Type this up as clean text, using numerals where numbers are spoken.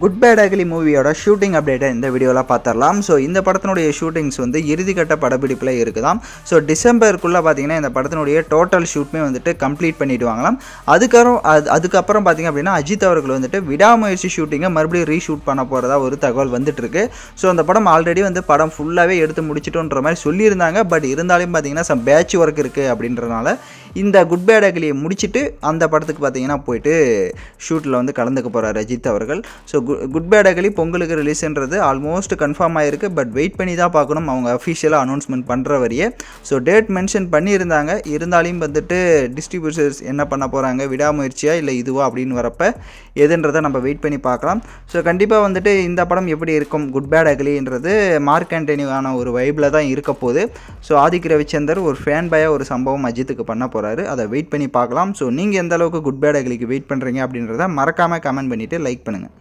Good bad ugly மூவியோட shooting அப்டேட்டை இந்த வீடியோவில் பார்த்துடலாம். ஸோ இந்த படத்தினுடைய ஷூட்டிங்ஸ் வந்து இறுதிக்கட்ட படப்பிடிப்பில் இருக்குதாம். ஸோ டிசம்பருக்குள்ளே பார்த்தீங்கன்னா இந்த படத்தினுடைய டோட்டல் ஷூட்டுமே வந்துட்டு கம்ப்ளீட் பண்ணிவிடுவாங்களாம். அதுக்கப்புறம் பார்த்திங்க அப்படின்னா அஜித் அவர்கள் வந்துட்டு விடாமுயற்சி ஷூட்டிங்கை மறுபடியும் ரீஷூட் பண்ண போகிறதா ஒரு தகவல் வந்துட்டுருக்கு. ஸோ அந்த படம் ஆல்ரெடி வந்து படம் ஃபுல்லாகவே எடுத்து முடிச்சிட்டோன்ற மாதிரி சொல்லியிருந்தாங்க. பட் இருந்தாலும் பார்த்தீங்கன்னா சம் பேட்ச் ஒர்க் இருக்குது அப்படின்றனால இந்த குட் பேட் அக்லியை முடிச்சுட்டு அந்த படத்துக்கு பார்த்தீங்கன்னா போயிட்டு ஷூட்டில் வந்து கலந்துக்க போகிறார் அஜித் அவர்கள். ஸோ குட் பேட் அக்லி பொங்கலுக்கு ரிலீஸ்ன்றது ஆல்மோஸ்ட் கன்ஃபார்ம் ஆகிருக்கு. பட் வெயிட் பண்ணி தான் பார்க்கணும் அவங்க அஃபிஷியலாக அனௌன்ஸ்மெண்ட் பண்ணுற வரையே. ஸோ டேட் மென்ஷன் பண்ணியிருந்தாங்க. இருந்தாலும் வந்துட்டு டிஸ்ட்ரிபியூட்டர்ஸ் என்ன பண்ண போகிறாங்க, விடாமுயற்சியா இல்லை இதுவா அப்படின்னு வரப்போ எதுன்றதை நம்ம வெயிட் பண்ணி பார்க்கலாம். ஸோ கண்டிப்பாக வந்துட்டு இந்த படம் எப்படி இருக்கும் குட் பேட் அக்லின்றது மார்க் ஆண்டனியான ஒரு வைப்பில் தான் இருக்க போகுது. ஸோ ஆதிக் ரவிச்சந்தர் ஒரு ஃபேன் பாயாக ஒரு சம்பவம் அஜித்துக்கு பண்ண போகிறாரு. அதை வெயிட் பண்ணி பார்க்கலாம். ஸோ நீங்கள் எந்த அளவுக்கு குட் பேட் அக்லிக்கு வெயிட் பண்ணுறீங்க அப்படின்றத மறக்காமல் கமெண்ட் பண்ணிவிட்டு லைக் பண்ணுங்கள்.